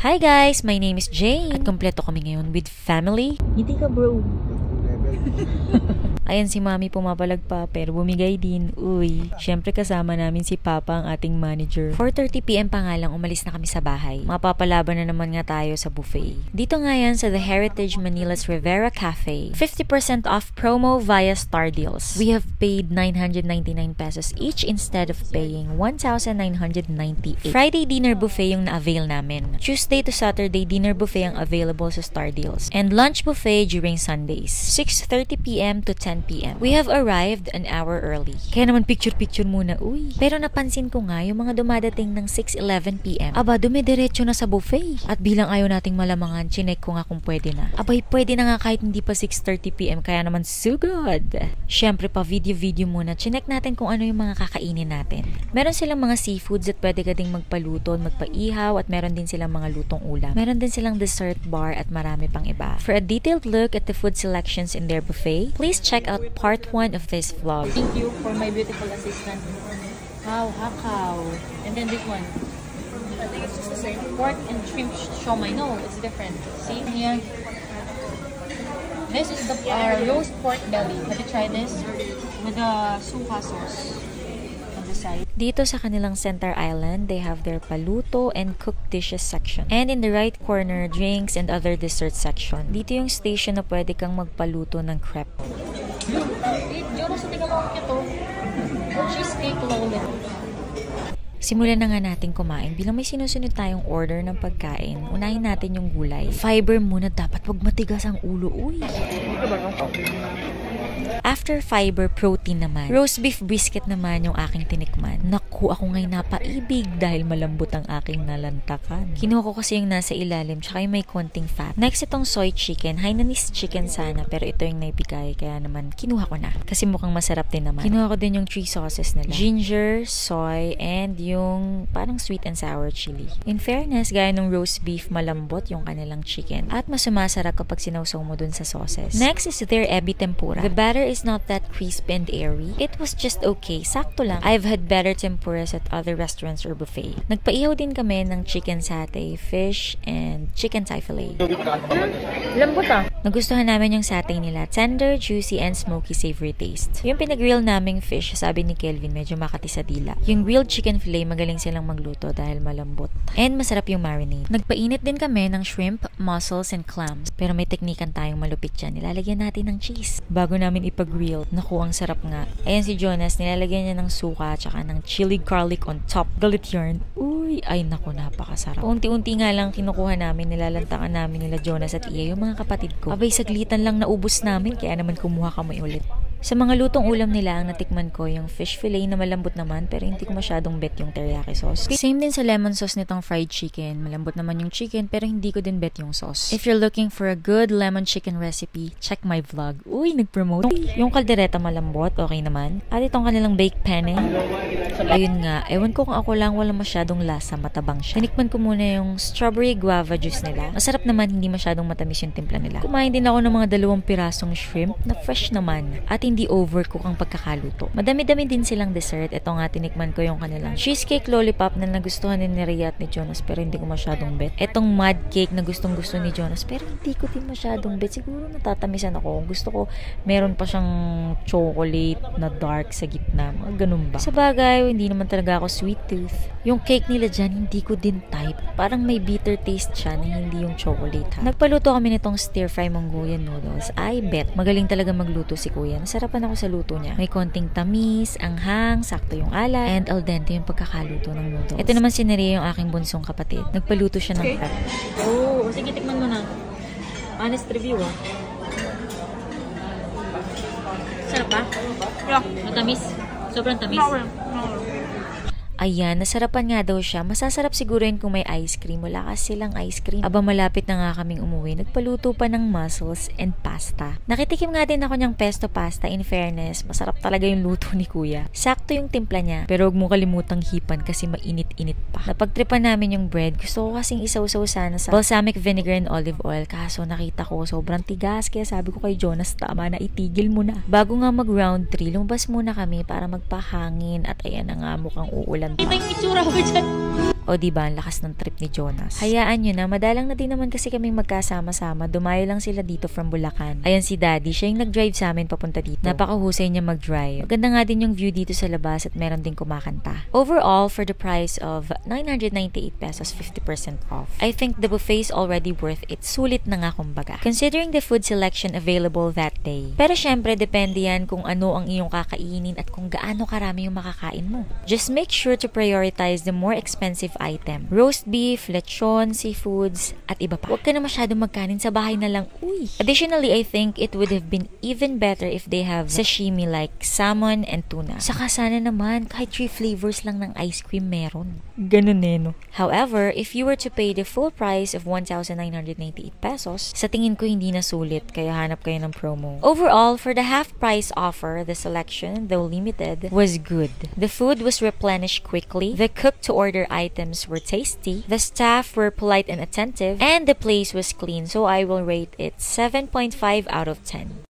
Hi guys! My name is Jane. At kompleto kami ngayon with family. Ngiti ka bro. Ayan si Mami pumapalag pa pero bumigay din. Uy, syempre kasama namin si Papa ang ating manager. 4:30 PM pa nga lang umalis na kami sa bahay. Mapapalaban na naman nga tayo sa buffet. Dito nga yan sa The Heritage Manila's Rivera Cafe. 50% off promo via Star Deals. We have paid 999 pesos each instead of paying 1,998. Friday dinner buffet yung na-avail namin. Tuesday to Saturday dinner buffet ang available sa Star Deals. And lunch buffet during Sundays. 6:30 PM to 10 PM. We have arrived an hour early. Kaya naman picture-picture muna, uy. Pero napansin ko nga yung mga dumadating ng 6:11 PM. Aba, dumidiretso na sa buffet. At bilang ayaw nating malamangan, chinek ko nga kung pwede na. Abay, pwede na nga kahit hindi pa 6:30 PM, kaya naman so good. Siyempre pa video muna. Chinek natin kung ano yung mga kakainin natin. Meron silang mga seafoods at pwede ka ding magpaluto, magpaihaw at meron din silang mga lutong ulam. Meron din silang dessert bar at marami pang iba. For a detailed look at the food selections in their buffet, please check out part 1 of this vlog. Thank you for my beautiful assistant. How, hakaw. And then this one. I think it's just the same. Pork and shrimp shomai. No, it's different. See here. This is the roast pork belly. Have you tried this? With the suka sauce on the side. Dito sa kanilang center island, they have their paluto and cooked dishes section. And in the right corner, drinks and other dessert section. Dito yung station na pwede kang magpaluto ng crepe. Jonas, tingnan mo ito. Cheesecake lolo. Simulan na nga natin kumain. Bilang may sinusunod tayong order ng pagkain, unahin natin yung gulay. Fiber muna, dapat wag matigas ang ulo. Uy! After fiber, protein naman. Roast beef brisket naman yung aking tinikman. Naku, ako nga'y napaibig dahil malambot ang aking nalantakan. Kinuha ko kasi yung nasa ilalim tsaka yung may konting fat. Next, itong soy chicken. Hainanese chicken sana pero ito yung naibigay kaya naman kinuha ko na. Kasi mukhang masarap din naman. Kinuha ko din yung 3 sauces nila. Ginger, soy, and yung parang sweet and sour chili. In fairness, gaya ng roast beef, malambot yung kanilang chicken. At mas sumasarap kapag sinawsaw mo dun sa sauces. Next is their ebi tempura. The batter is not that crisp and airy. It was just okay. Sakto lang. I've had better tempuras at other restaurants or buffet. Nagpaihaw din kami ng chicken satay, fish, and chicken thigh fillet. Lambot ah. Nagustuhan namin yung satay nila. Tender, juicy, and smoky savory taste. Yung pinag-grill naming fish, sabi ni Kelvin, medyo makati sa dila. Yung grilled chicken fillet, magaling silang magluto dahil malambot. And masarap yung marinade. Nagpainit din kami ng shrimp, mussels, and clams. Pero may teknikan tayong malupit dyan. Nilalagyan natin ng cheese bago namin ipag-grill. Naku, ang sarap nga. Ayan si Jonas, nilalagyan niya ng suka tsaka ng chili garlic on top. Galit yarn. Uy, ay naku, napakasarap. Unti-unti nga lang kinukuha namin, nilalantakan namin nila Jonas at Iya, yung mga kapatid ko. Abay, saglitan lang naubos namin, kaya naman kumuha kami ulit. Sa mga lutong ulam nila, ang natikman ko yung fish fillet na malambot naman pero hindi ko masyadong bet yung teriyaki sauce. Same din sa lemon sauce nitong fried chicken. Malambot naman yung chicken pero hindi ko din bet yung sauce. If you're looking for a good lemon chicken recipe, check my vlog. Uy, nag-promote. Yung kaldereta malambot, okay naman. At itong kanilang baked penne. Ayun nga, ewan ko kung ako lang wala masyadong lasa, matabang siya. Tinikman ko muna yung strawberry guava juice nila. Masarap naman, hindi masyadong matamis yung timpla nila. Kumain din ako ng mga 2 pirasong shrimp na fresh naman. At hindi overcook ang pagkakaluto. Madami-dami din silang dessert. Ito nga, tinikman ko yung kanilang cheesecake lollipop na nagustuhan ni Ria at ni Jonas pero hindi ko masyadong bet. Itong mud cake na gustong-gusto ni Jonas pero hindi ko din masyadong bet. Siguro natatamisan ako. Gusto ko meron pa siyang chocolate na dark sa gitna. Mga ganun ba? Sa bagay, hindi naman talaga ako sweet tooth. Yung cake nila dyan, hindi ko din type. Parang may bitter taste siya na hindi yung chocolate ha. Nagpaluto kami nitong stir-fry Mongolian noodles. I bet, magaling talaga magluto si Kuya. Nasarapan ako sa luto niya. May konting tamis, anghang, sakto yung ala, and al dente yung pagkakaluto ng noodles. Ito naman si Nerea, yung aking bunsong kapatid. Nagpaluto siya ng prep. Oh, sige, tikman mo na. Honest review ah. Sarap ba? Yeah. Matamis? Sobrang tamis? Ayan, nasarapan nga daw siya. Masasarap siguro yun kung may ice cream. Wala kasi silang ice cream. Aba, malapit na nga kaming umuwi. Nagpaluto pa ng mussels and pasta. Nakitikim nga din ako niyang pesto pasta. In fairness, masarap talaga yung luto ni Kuya. Sakto yung timpla niya. Pero huwag mo kalimutang hipan kasi mainit-init pa. Napagtripan namin yung bread. Gusto ko kasing isawsaw sana sa balsamic vinegar and olive oil. Kaso nakita ko sobrang tigas. Kaya sabi ko kay Jonas, tama na, itigil mo na. Bago nga mag round 3, lumabas muna kami para magpahangin. At ayan na nga, mukhang uulan. Kita yung itsura ko dyan. O diba, ang lakas ng trip ni Jonas. Hayaan nyo na, madalang na din naman kasi kaming magkasama-sama. Dumayo lang sila dito from Bulacan. Ayan si Daddy, siya yung nag-drive sa amin papunta dito. Napakahusay niya mag-drive. Maganda nga din yung view dito sa labas at meron din kumakanta. Overall, for the price of 998 pesos, 50% off. I think the buffet is already worth it. Sulit na nga kumbaga. Considering the food selection available that day. Pero syempre, depende yan kung ano ang iyong kakainin at kung gaano karami yung makakain mo. Just make sure to prioritize the more expensive item. Roast beef, lechon, seafoods, at iba pa. Huwag ka na masyadong magkanin, sa bahay na lang. Uy! Additionally, I think it would have been even better if they have sashimi like salmon and tuna. Saka sana naman, kahit 3 flavors lang ng ice cream meron. Ganun eh, no? However, if you were to pay the full price of 1,998 pesos, sa tingin ko hindi na sulit, kaya hanap kayo ng promo. Overall, for the half-price offer, the selection, though limited, was good. The food was replenished quickly, the cooked-to-order items were tasty, the staff were polite and attentive, and the place was clean, so I will rate it 7.5 out of 10.